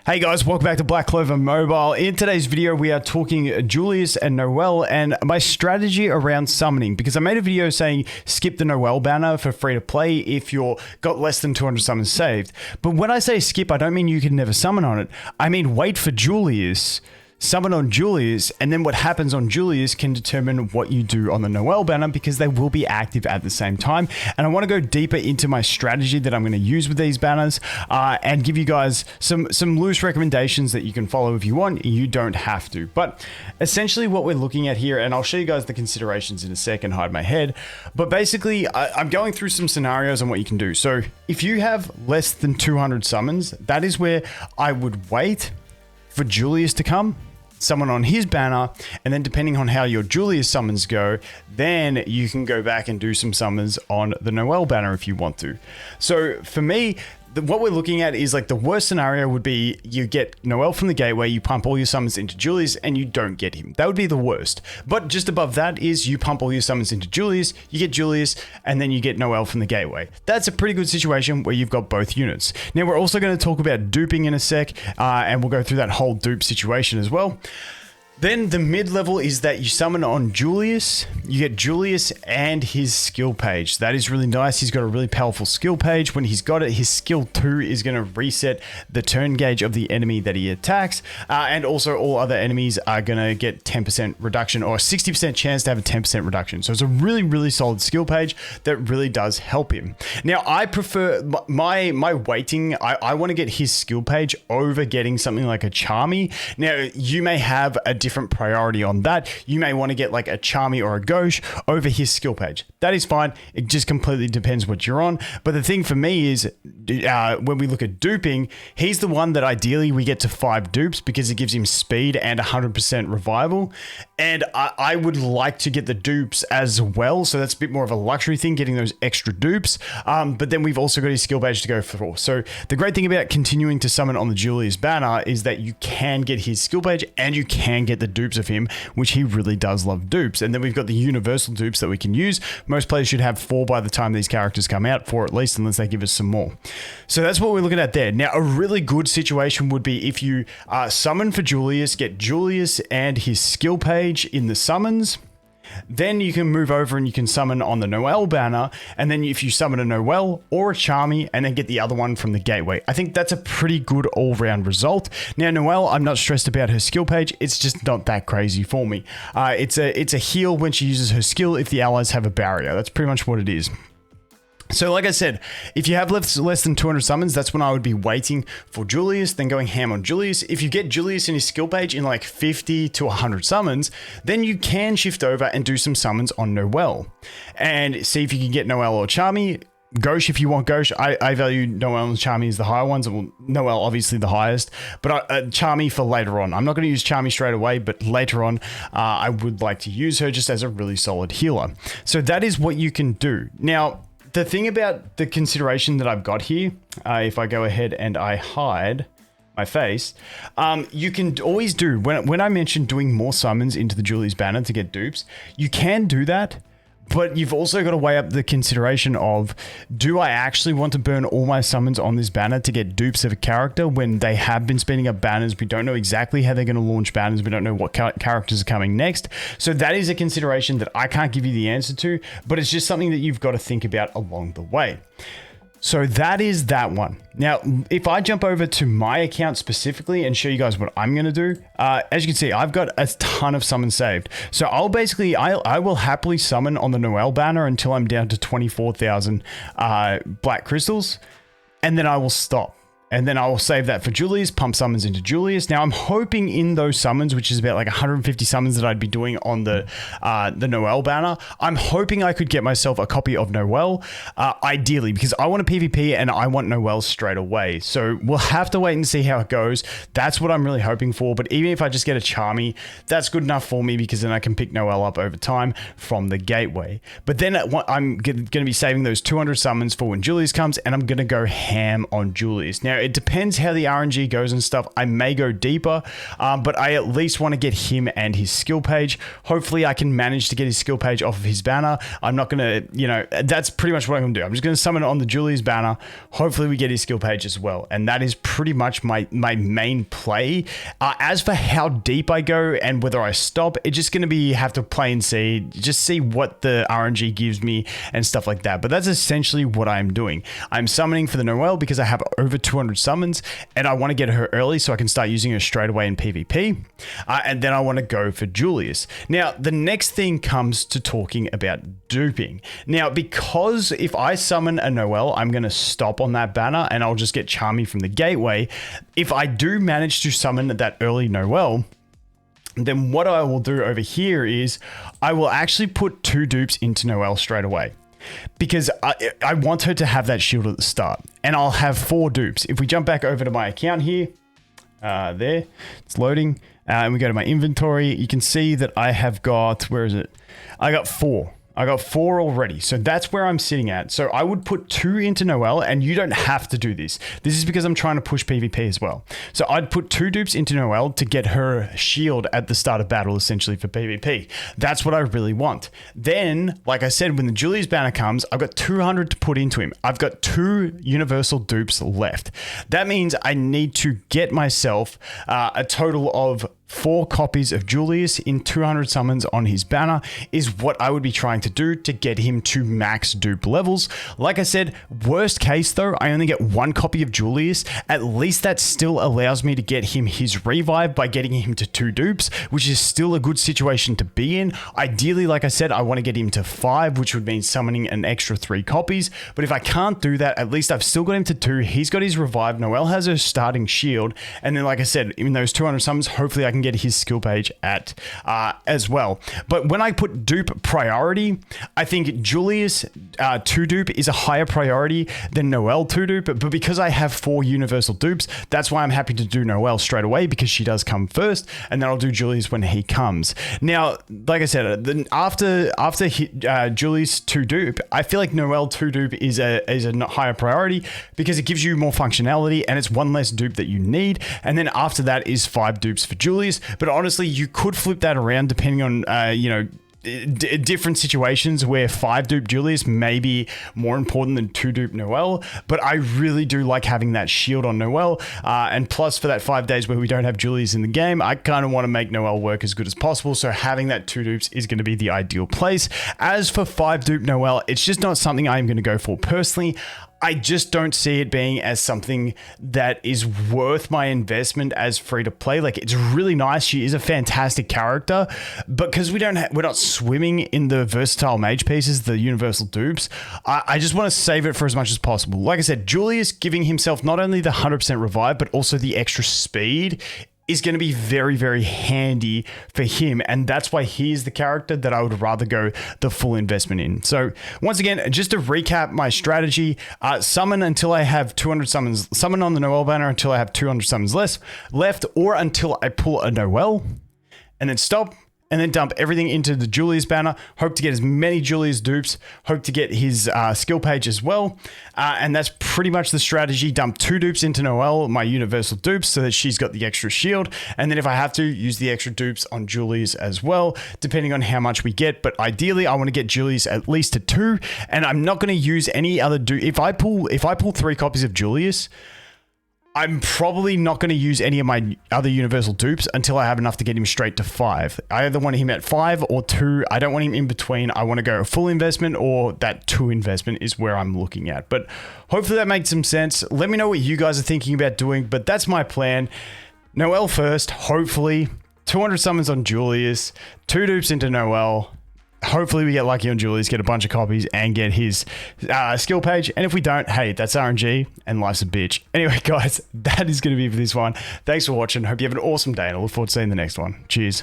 Hey guys, welcome back to Black Clover Mobile. In today's video, we are talking Julius and Noelle and my strategy around summoning, because I made a video saying skip the Noelle banner for free to play if you're got less than 200 summons saved. But when I say skip, I don't mean you can never summon on it. I mean wait for Julius, summon on Julius, and then what happens on Julius can determine what you do on the Noelle banner, because they will be active at the same time. And I want to go deeper into my strategy that I'm going to use with these banners and give you guys some loose recommendations that you can follow if you want. You don't have to. But essentially what we're looking at here, and I'll show you guys the considerations in a second, hide my head. But basically, I'm going through some scenarios on what you can do. So if you have less than 200 summons, that is where I would wait for Julius to come, summon on his banner, and then depending on how your Julius summons go, then you can go back and do some summons on the Noelle banner if you want to. So for me, what we're looking at is like the worst scenario would be you get Noelle from the gateway, you pump all your summons into Julius, and you don't get him. That would be the worst. But just above that is you pump all your summons into Julius, you get Julius, and then you get Noelle from the gateway. That's a pretty good situation where you've got both units. Now we're also going to talk about duping in a sec, and we'll go through that whole dupe situation as well. Then the mid-level is that you summon on Julius, you get Julius and his skill page. That is really nice. He's got a really powerful skill page. When he's got it, his skill 2 is going to reset the turn gauge of the enemy that he attacks. And also all other enemies are going to get 10% reduction, or a 60% chance to have a 10% reduction. So it's a really, really solid skill page that really does help him. Now, I prefer my weighting. I want to get his skill page over getting something like a Charmy. Now, you may have a different priority on that. You may want to get like a Charmy or a Gauche over his skill page. That is fine. It just completely depends what you're on. But the thing for me is when we look at duping, he's the one that ideally we get to 5 dupes because it gives him speed and 100% revival. And I would like to get the dupes as well. So that's a bit more of a luxury thing, getting those extra dupes. But then we've also got his skill page to go for. So the great thing about continuing to summon on the Julius banner is that you can get his skill page and you can get the dupes of him, which he really does love dupes. And then we've got the universal dupes that we can use. Most players should have 4 by the time these characters come out, 4 at least, unless they give us some more. So that's what we're looking at there. Now, a really good situation would be if you summon for Julius, get Julius and his skill page in the summons. Then you can move over and you can summon on the Noelle banner. And then if you summon a Noelle or a Charmy and then get the other one from the gateway, I think that's a pretty good all-round result. Now, Noelle, I'm not stressed about her skill page. It's just not that crazy for me. It's a heal when she uses her skill if the allies have a barrier. That's pretty much what it is. So like I said, if you have less than 200 summons, that's when I would be waiting for Julius, then going ham on Julius. If you get Julius in his skill page in like 50 to 100 summons, then you can shift over and do some summons on Noelle. And see if you can get Noelle or Charmy. Gauche if you want Gauche. I value Noelle and Charmy as the higher ones. Well, Noelle obviously the highest, but Charmy for later on. I'm not going to use Charmy straight away, but later on I would like to use her just as a really solid healer. So that is what you can do. Now, the thing about the consideration that I've got here, if I go ahead and I hide my face, you can always do, when I mentioned doing more summons into the Julius banner to get dupes, you can do that. But you've also got to weigh up the consideration of, do I actually want to burn all my summons on this banner to get dupes of a character when they have been spinning up banners? We don't know exactly how they're going to launch banners. We don't know what characters are coming next. So that is a consideration that I can't give you the answer to, but it's just something that you've got to think about along the way. So that is that one. Now, if I jump over to my account specifically and show you guys what I'm going to do, as you can see, I've got a ton of summons saved. So I will happily summon on the Noelle banner until I'm down to 24,000 black crystals, and then I will stop. And then I will save that for Julius, pump summons into Julius. Now, I'm hoping in those summons, which is about like 150 summons that I'd be doing on the Noelle banner, I'm hoping I could get myself a copy of Noelle, ideally, because I want a PvP and I want Noelle straight away. So we'll have to wait and see how it goes. That's what I'm really hoping for. But even if I just get a Charmy, that's good enough for me, because then I can pick Noelle up over time from the gateway. But then I'm going to be saving those 200 summons for when Julius comes, and I'm going to go ham on Julius. Now, it depends how the RNG goes and stuff. I may go deeper, but I at least want to get him and his skill page. Hopefully I can manage to get his skill page off of his banner. I'm not going to, that's pretty much what I'm going to do. I'm just going to summon it on the Julius banner. Hopefully we get his skill page as well. And that is pretty much my main play. As for how deep I go and whether I stop, it's just going to be have to play and see, just see what the RNG gives me and stuff like that. But that's essentially what I'm doing. I'm summoning for the Noelle because I have over 200 summons and I want to get her early so I can start using her straight away in PvP. And then I want to go for Julius. Now, the next thing comes to talking about duping. Now, because if I summon a Noelle, I'm going to stop on that banner and I'll just get Charmy from the gateway. If I do manage to summon that early Noelle, then what I will do over here is I will actually put 2 dupes into Noelle straight away. Because I want her to have that shield at the start. And I'll have 4 dupes. If we jump back over to my account here, there, it's loading. And we go to my inventory. You can see that I have got, where is it? I got 4. I got 4 already. So that's where I'm sitting at. So I would put 2 into Noelle, and you don't have to do this. This is because I'm trying to push PvP as well. So I'd put 2 dupes into Noelle to get her shield at the start of battle, essentially for PvP. That's what I really want. Then, like I said, when the Julius banner comes, I've got 200 to put into him. I've got 2 universal dupes left. That means I need to get myself a total of 4 copies of Julius in 200 summons on his banner is what I would be trying to do to get him to max dupe levels. Like I said, worst case though, I only get 1 copy of Julius. At least that still allows me to get him his revive by getting him to 2 dupes, which is still a good situation to be in. Ideally, like I said, I want to get him to 5, which would mean summoning an extra 3 copies. But if I can't do that, at least I've still got him to 2. He's got his revive. Noelle has her starting shield. And then, like I said, in those 200 summons, hopefully I can get his skill page at as well. But when I put dupe priority, I think Julius 2 dupe is a higher priority than Noelle 2 dupe. But because I have 4 universal dupes, that's why I'm happy to do Noelle straight away, because she does come first, and then I'll do Julius when he comes. Now, like I said, after Julius 2 dupe, I feel like Noelle 2 dupe is a higher priority because it gives you more functionality and it's 1 less dupe that you need. And then after that is 5 dupes for Julius. But honestly, you could flip that around depending on, different situations where 5 dupe Julius may be more important than 2 dupe Noelle. But I really do like having that shield on Noelle. And plus for that 5 days where we don't have Julius in the game, I kind of want to make Noelle work as good as possible. So having that 2 dupes is going to be the ideal place. As for 5 dupe Noelle, it's just not something I'm going to go for personally. I just don't see it being as something that is worth my investment as free to play. Like, it's really nice. She is a fantastic character, but because we're not swimming in the versatile mage pieces, the universal dupes, I just want to save it for as much as possible. Like I said, Julius giving himself not only the 100% revive, but also the extra speed is going to be very, very handy for him. And that's why he's the character that I would rather go the full investment in. So once again, just to recap my strategy, summon until I have 200 summons, summon on the Noelle banner until I have 200 summons left, or until I pull a Noelle, and then stop, and then dump everything into the Julius banner. Hope to get as many Julius dupes. Hope to get his skill page as well. And that's pretty much the strategy. Dump 2 dupes into Noelle, my universal dupes, so that she's got the extra shield. And then if I have to, use the extra dupes on Julius as well, depending on how much we get. But ideally, I want to get Julius at least to 2. And I'm not going to use any other dupe. If I pull 3 copies of Julius, I'm probably not going to use any of my other universal dupes until I have enough to get him straight to 5. I either want him at 5 or 2. I don't want him in between. I want to go full investment, or that 2 investment is where I'm looking at. But hopefully that makes some sense. Let me know what you guys are thinking about doing, but that's my plan. Noelle first, hopefully. 200 summons on Julius, 2 dupes into Noelle. Hopefully we get lucky on Julius, get a bunch of copies, and get his skill page. And if we don't, hey, that's RNG, and life's a bitch. Anyway, guys, that is going to be for this one. Thanks for watching. Hope you have an awesome day, and I look forward to seeing the next one. Cheers.